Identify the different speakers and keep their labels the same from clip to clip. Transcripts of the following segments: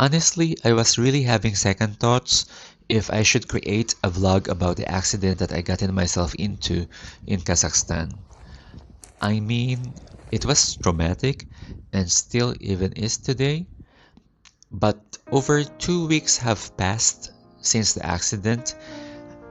Speaker 1: Honestly, I was really having second thoughts if I should create a vlog about the accident that I gotten myself into in Kazakhstan. I mean, it was traumatic and still even is today, but over 2 weeks have passed since the accident.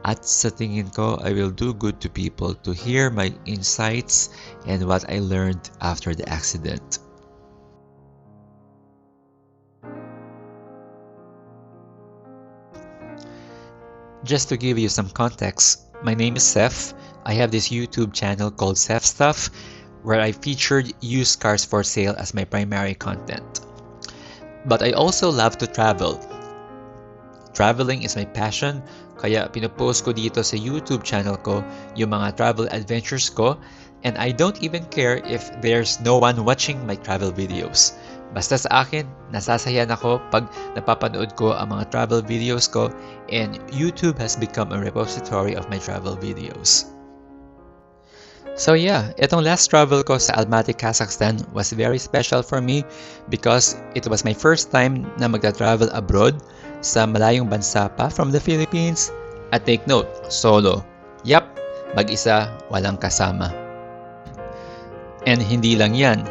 Speaker 1: At sa tingin ko, I will do good to people to hear my insights and what I learned after the accident. Just to give you some context, my name is Seth. I have this YouTube channel called Seth Stuff where I featured used cars for sale as my primary content. But I also love to travel. Traveling is my passion, kaya pinopost ko dito sa YouTube channel ko yung mga travel adventures ko, and I don't even care if there's no one watching my travel videos. Basta sa akin, nasasayan ako pag napapanood ko ang mga travel videos ko, and YouTube has become a repository of my travel videos. So yeah, itong last travel ko sa Almaty, Kazakhstan was very special for me because it was my first time na magta-travel abroad sa malayong bansa pa from the Philippines. At take note, solo. Yup, mag-isa, walang kasama. And hindi lang yan,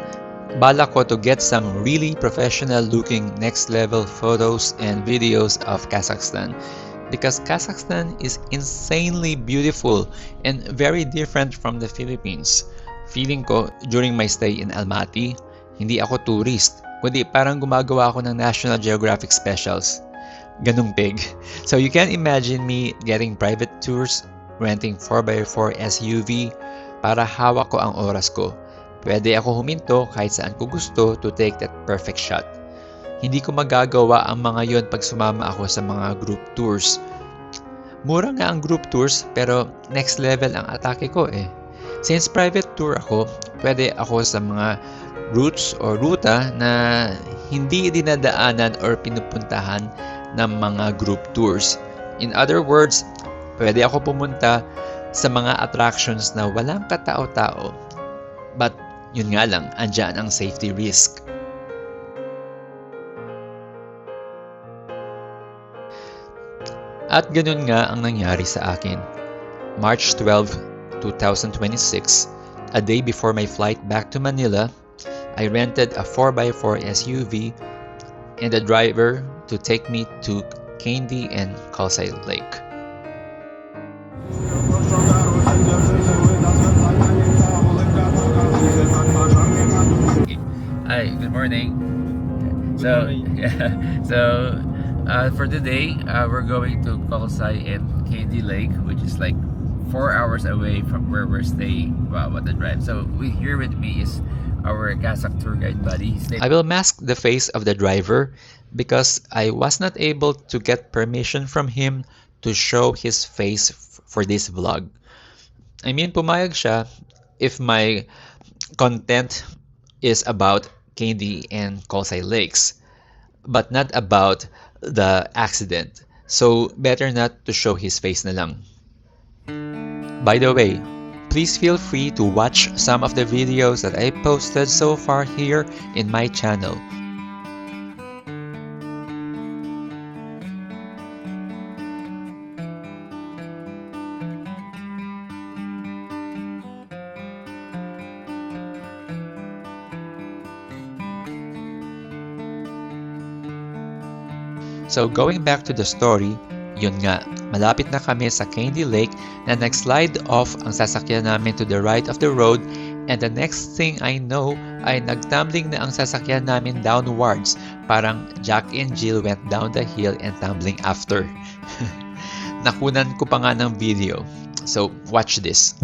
Speaker 1: balak ko to get some really professional looking next level photos and videos of Kazakhstan because Kazakhstan is insanely beautiful and very different from the Philippines. Feeling ko during my stay in Almaty, hindi ako tourist, kundi parang gumagawa ako ng National Geographic specials. Ganung big. So you can imagine me getting private tours, renting 4x4 SUV para hawak ko ang oras ko. Pwede ako huminto kahit saan ko gusto to take that perfect shot. Hindi ko magagawa ang mga yon pag sumama ako sa mga group tours. Mura nga ang group tours pero next level ang atake ko eh. Since private tour ako, pwede ako sa mga routes o ruta na hindi dinadaanan or pinupuntahan ng mga group tours. In other words, pwede ako pumunta sa mga attractions na walang katao-tao. But yun nga lang, andyan ang safety risk. At ganun nga ang nangyari sa akin. March 12, 2026, a day before my flight back to Manila, I rented a 4x4 SUV and a driver to take me to Kandy and Kalsay Lake. Hi, good morning. For today, we're going to Kalsay and Kandy Lake, which is like 4 hours away from where we're staying. Wow, what a drive. So here with me is our Kazakh tour guide buddy. I will mask the face of the driver because I was not able to get permission from him to show his face for this vlog. I mean, pumayag siya if my content is about Kandy and Kalsay Lakes, but not about the accident. So better not to show his face na lang. By the way, please feel free to watch some of the videos that I posted so far here in my channel. So going back to the story, yun nga, malapit na kami sa Kandy Lake na nag-slide off ang sasakyan namin to the right of the road, and the next thing I know ay nagtumbling na ang sasakyan namin downwards. Parang Jack and Jill went down the hill and tumbling after. Nakunan ko pa nga ng video. So watch this.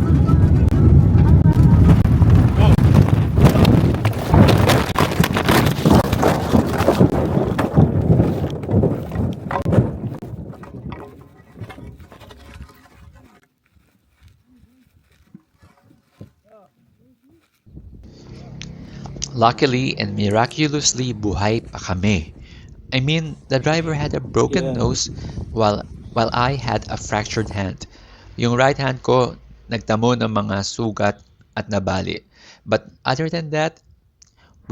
Speaker 1: Luckily and miraculously, buhay pa kami. I mean, the driver had a broken nose while I had a fractured hand. Yung right hand ko, nagtamo ng mga sugat at nabali. But other than that,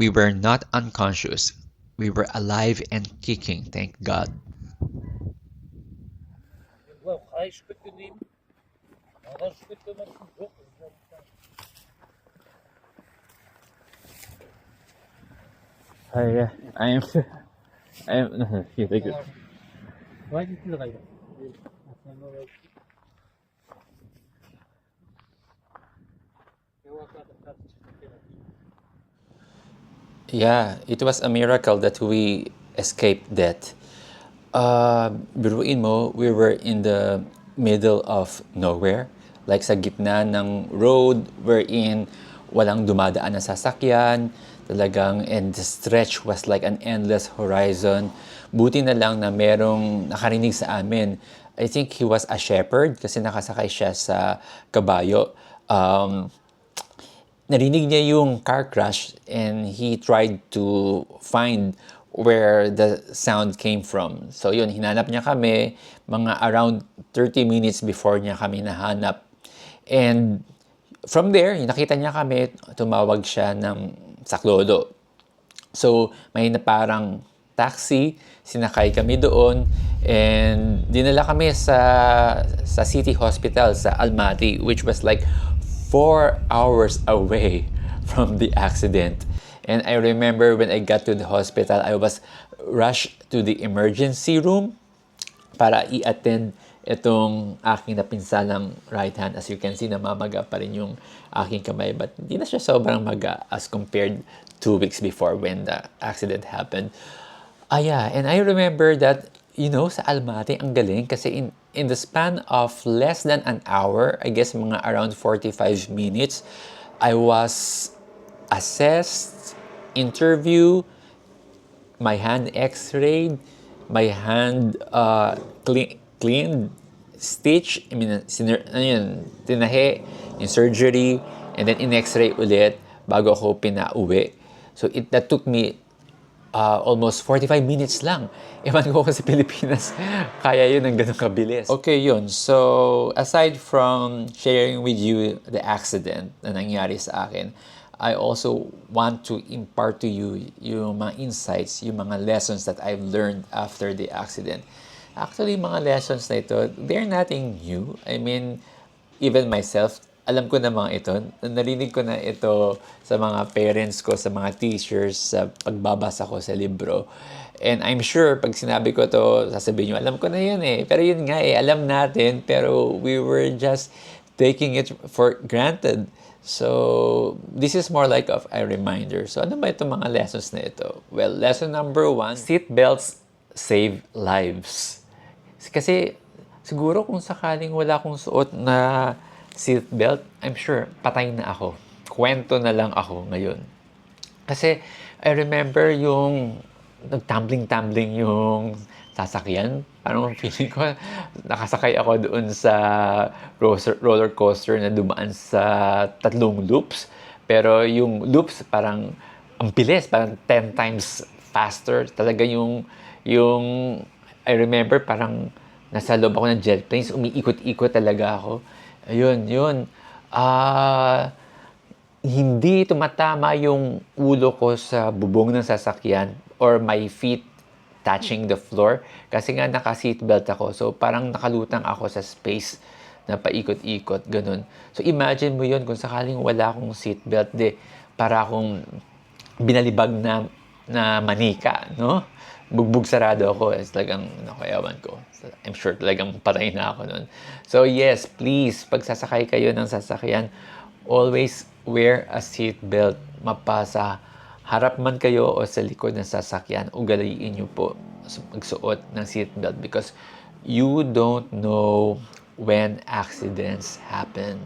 Speaker 1: we were not unconscious. We were alive and kicking, thank God.
Speaker 2: Yeah, I'm, here, take it. Yeah, it was a miracle that we escaped death. Biruin mo, we were in the middle of nowhere. Like sa gitna ng road wherein walang dumadaan na sasakyan. Talagang, and the stretch was like an endless horizon. Buti na lang na merong nakarinig sa amin. I think he was a shepherd kasi nakasakay siya sa kabayo. Narinig niya yung car crash and he tried to find where the sound came from. So yun, hinanap niya kami mga around 30 minutes before niya kami nahanap. And from there, nakita niya kami, tumawag siya ng saklolo. So may na parang taxi, sinakay kami doon and dinala kami sa city hospital sa Almaty, which was like 4 hours away from the accident. And I remember when I got to the hospital, I was rushed to the emergency room para i-attend itong aking napinsalang right hand. As you can see, namamaga pa rin yung aking kamay. But hindi na siya sobrang maga as compared 2 weeks before when the accident happened. Yeah, and I remember that, sa Almaty, ang galing kasi in the span of less than an hour, I guess mga around 45 minutes, I was assessed, interview, my hand x-rayed, my hand cleaned, stitch, tinahe, in surgery, and then in x-ray ulit bago ako pinauwi. So that took me almost 45 minutes lang. Ewan ko sa Pilipinas, kaya yun ng ganun kabilis. Okay, yun. So, aside from sharing with you the accident na nangyari sa akin, I also want to impart to you yung mga insights, yung mga lessons that I've learned after the accident. Actually, mga lessons na ito, they're nothing new. I mean, even myself, alam ko na mga ito. Narinig ko na ito sa mga parents ko, sa mga teachers, sa pagbabasa ko sa libro. And I'm sure, pag sinabi ko to, sasabihin nyo, alam ko na yun eh. Pero yun nga eh, alam natin, pero we were just taking it for granted. So, this is more like of a reminder. So, ano ba itong mga lessons na ito? Well, lesson number 1, seat belts save lives. Kasi, siguro kung sakaling wala akong suot na seatbelt, I'm sure patay na ako. Kwento na lang ako ngayon. Kasi I remember yung nagtumbling-tumbling yung sasakyan. Parang feeling ko nakasakay ako doon sa roller coaster na dumaan sa 3 loops. Pero yung loops parang ang bilis, parang 10 times faster. Talaga yung I remember parang nasa loob ako ng jet planes, umiikot-ikot talaga ako. Ayun, yun. Hindi tumatama yung ulo ko sa bubong ng sasakyan or my feet touching the floor kasi nga naka-seatbelt ako. So, parang nakalutang ako sa space na paikot-ikot, ganun. So, imagine mo yun kung sakaling wala akong seatbelt, para akong binalibag na manika, no? Bugbog sarado ako. It's talagang nakayawan ko. I'm sure talagang patay na ako nun. So yes, please, pag sasakay kayo ng sasakyan, always wear a seat belt. Mapasa harap man kayo o sa likod ng sasakyan, ugaliin nyo po magsuot ng seat belt because you don't know when accidents happen.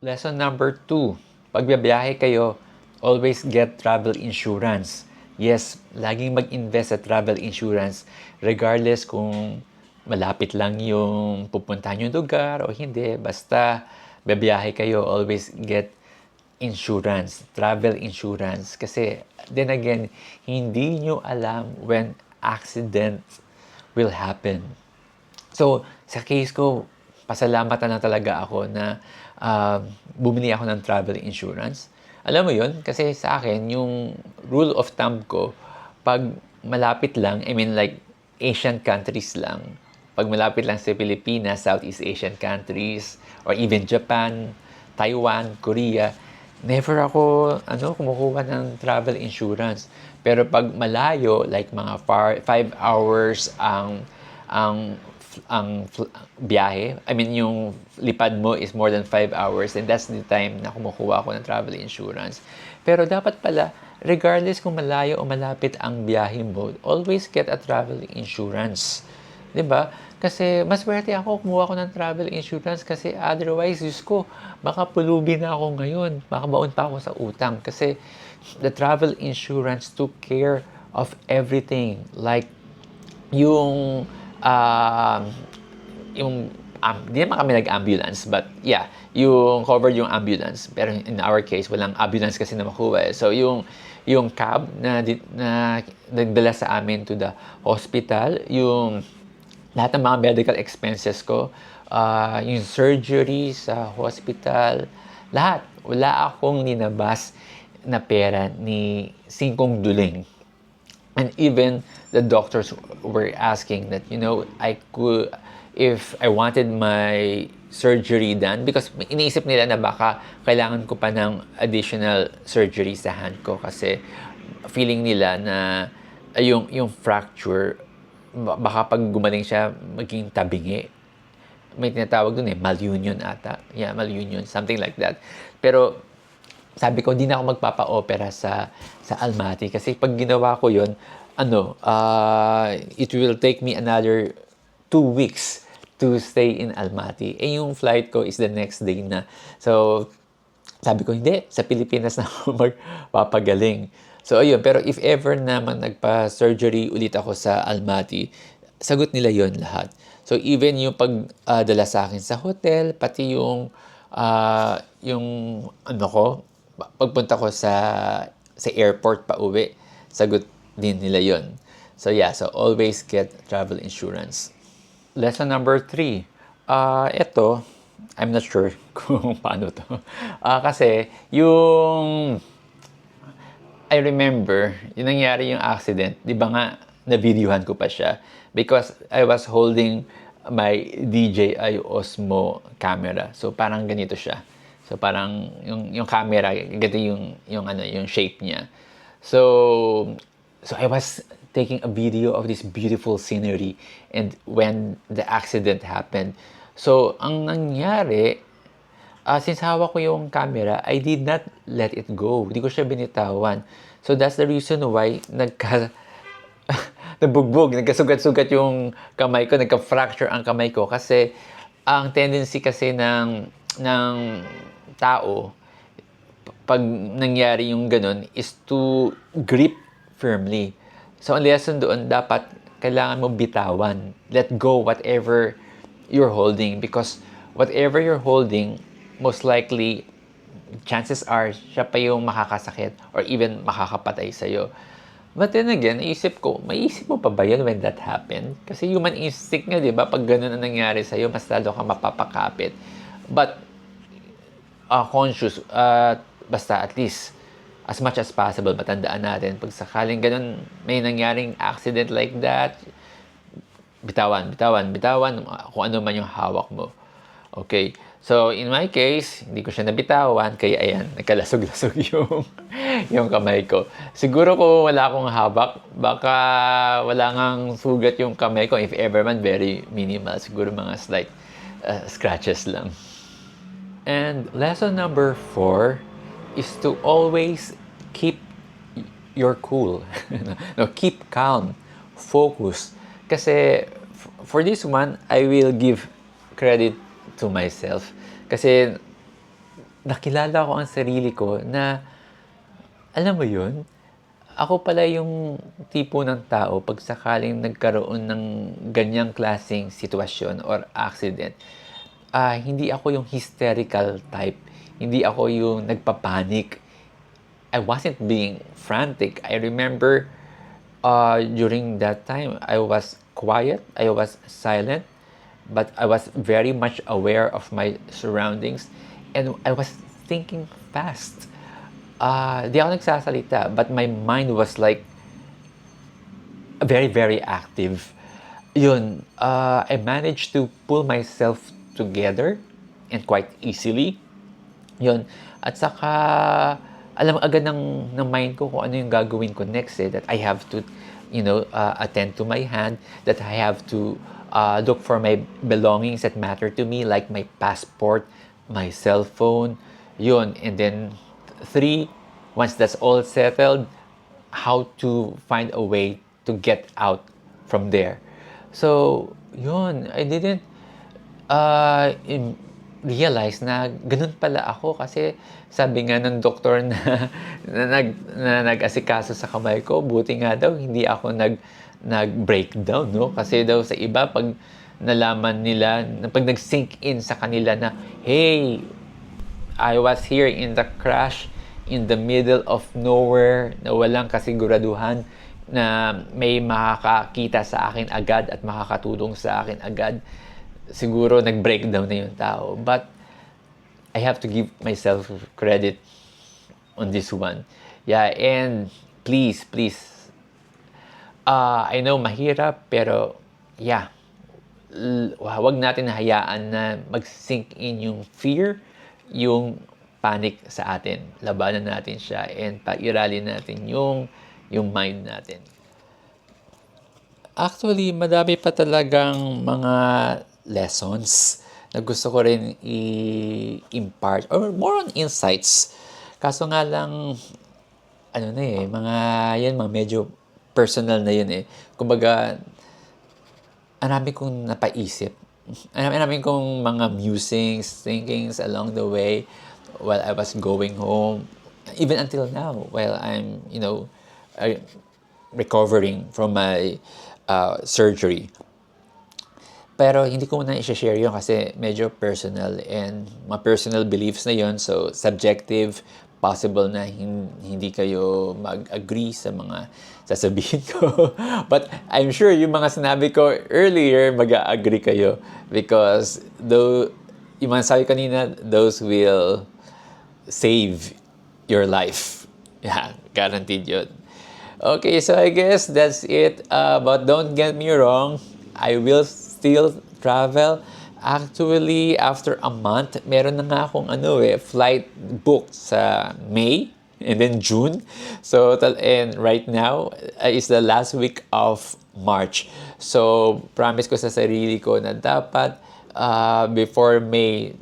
Speaker 2: Lesson number 2, pag biyahe kayo, always get travel insurance. Yes, laging mag-invest sa travel insurance regardless kung malapit lang yung pupuntahan yung lugar o hindi. Basta biyahe kayo, always get insurance, travel insurance. Kasi, then again, hindi nyo alam when accident will happen. So, sa case ko, pasalamat na lang talaga ako na bumili ako ng travel insurance. Alam mo yun, kasi sa akin, yung rule of thumb ko, pag malapit lang, I mean like Asian countries lang. Pag malapit lang sa Pilipinas, Southeast Asian countries, or even Japan, Taiwan, Korea, never ako kumukuha ng travel insurance. Pero pag malayo, like mga 5 hours ang biyahe, I mean yung lipad mo is more than 5 hours, and that's the time na kumukuha ako ng travel insurance. Pero dapat pala, regardless kung malayo o malapit ang biyahe mo, always get a travel insurance. 'Di ba? Kasi mas swerte ako kumuha ko ng travel insurance kasi otherwise, Diyos ko, baka pulubi na ako ngayon. Baka baon pa ako sa utang kasi the travel insurance took care of everything. Like yung hindi naman kami nag-ambulance, but yeah, yung covered yung ambulance. Pero in our case, walang ambulance kasi na makuha. So yung cab na nagdala sa amin to the hospital, yung lahat ng mga medical expenses ko, yung surgery sa hospital, lahat. Wala akong ninabas na pera ni singkong duling. And even the doctors were asking that, if I wanted my surgery done, because iniisip nila na baka kailangan ko pa ng additional surgery sa hand ko kasi feeling nila na yung fracture, baka pag gumaling siya, maging tabingi. May tinatawag dun malunion ata. Yeah, malunion, something like that. Pero sabi ko, hindi na ako magpapa-opera sa Almaty kasi pag ginawa ko yun, it will take me another 2 weeks to stay in Almaty. Yung flight ko is the next day na. So, sabi ko, hindi, sa Pilipinas na ako magpapagaling. So, ayun. Pero if ever naman nagpa-surgery ulit ako sa Almaty, sagot nila yon lahat. So, even yung pagdala sa akin sa hotel, pati yung pagpunta ko sa airport pa uwi, sagot din nila yon. So, yeah. So, always get travel insurance. Lesson number 3. Ito, I'm not sure kung paano to. Kasi, I remember, yung nangyari yung accident, di ba nga, na-videohan ko pa siya because I was holding my DJI Osmo camera. So, parang ganito siya. So, parang yung camera, ganito yung shape niya. So I was taking a video of this beautiful scenery and when the accident happened. So, ang nangyari, since hawak ko yung camera, I did not let it go. Hindi ko siya binitawan. So, that's the reason why nabugbog, nagkasugat-sugat yung kamay ko, nagka-fracture ang kamay ko. Kasi, ang tendency kasi ng tao, pag nangyari yung ganun, is to grip firmly. So, ang lesson doon, dapat kailangan mo bitawan. Let go whatever you're holding. Because whatever you're holding, most likely, chances are, siya pa yung makakasakit or even makakapatay sa'yo. But then again, maisip mo pa ba yun when that happened? Kasi human instinct nga, di ba? Pag ganun ang nangyari sa'yo, mas lalo ka mapapakapit. But, conscious, basta at least, as much as possible, matandaan natin, pag sakaling ganun, may nangyaring accident like that, bitawan, kung ano man yung hawak mo. Okay. So, in my case, hindi ko siya nabitawan, kaya ayan, nagkalasog-lasog yung kamay ko. Siguro kung wala akong hawak, baka wala ngang sugat yung kamay ko. If ever man, very minimal. Siguro mga slight scratches lang. And lesson number 4 is to always keep your cool. No, keep calm, focus. Kasi for this one, I will give credit to myself. Kasi nakilala ko ang sarili ko na, alam mo yun, ako pala yung tipo ng tao pag sakaling nagkaroon ng ganyang klaseng sitwasyon or accident, hindi ako yung hysterical type. Hindi ako yung nagpapanik. I wasn't being frantic. I remember during that time, I was quiet, I was silent, but I was very much aware of my surroundings and I was thinking fast. Di ako nagsasalita, but my mind was like very, very active. Yun, I managed to pull myself together and quite easily. Yun. At saka, alam agad ng mind ko kung ano yung gagawin ko next that I have to, attend to my hand, that I have to look for my belongings that matter to me, like my passport, my cell phone, yun. And then, 3, once that's all settled, how to find a way to get out from there. So, yun, I didn't realize na ganun pala ako kasi sabi nga ng doktor na nag-asikaso sa kamay ko, buti nga daw hindi ako nag-breakdown, no? Kasi daw sa iba, pag nalaman nila, pag nag-sink in sa kanila na, hey, I was here in the crash, in the middle of nowhere, na walang kasiguraduhan na may makakakita sa akin agad at makakatulong sa akin agad, siguro nag-breakdown na yung tao. But I have to give myself credit on this one. Yeah, and please, I know mahirap, pero yeah, wag natin hayaan na mag-sink in yung fear, yung panic sa atin. Labanan natin siya and pairalin natin yung mind natin. Actually, madami pa talagang mga lessons na gusto ko rin i-impart or more on insights. Kaso nga lang, mga medyo personal na yun eh. Kumbaga, marami kong napaisip. Marami kong mga musings, thinkings along the way while I was going home. Even until now, while I'm, recovering from my surgery. Pero hindi ko muna i-share yun kasi medyo personal and mga personal beliefs na yun. So, subjective, possible na hindi kayo mag-agree sa mga sasabihin ko. But I'm sure yung mga sinabi ko earlier, mag-agree kayo. Because yung mga sabi kanina, those will save your life. Yeah, guaranteed yun. Okay, so I guess that's it. But don't get me wrong, I will still travel. Actually, after a month, meron na nga akong flight booked sa May and then June. So, and right now is the last week of March. So, promise ko sa sarili ko na dapat before May,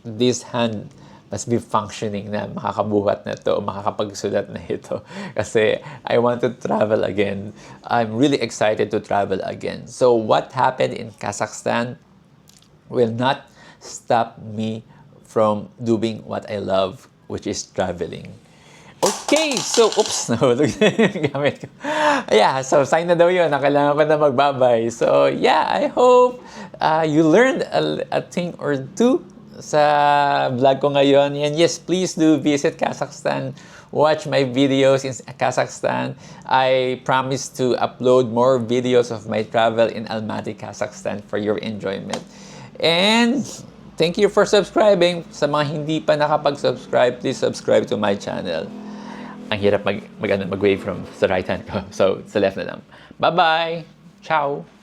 Speaker 2: this hand must be functioning na makakabuhat na to, makakapagsulat na ito. Kasi I want to travel again. I'm really excited to travel again. So what happened in Kazakhstan will not stop me from doing what I love, which is traveling. Okay, so, oops, nahulog na yung gamit ko. Yeah, so sign na daw yun na kailangan ko na magbabay. So yeah, I hope you learned a thing or two sa vlog ko ngayon. And yes, please do visit Kazakhstan. Watch my videos in Kazakhstan. I promise to upload more videos of my travel in Almaty, Kazakhstan for your enjoyment. And thank you for subscribing. Sa mga hindi pa nakapag-subscribe, please subscribe to my channel. Ang hirap mag-wave from sa right hand ko. So, sa left na lang. Bye-bye! Ciao!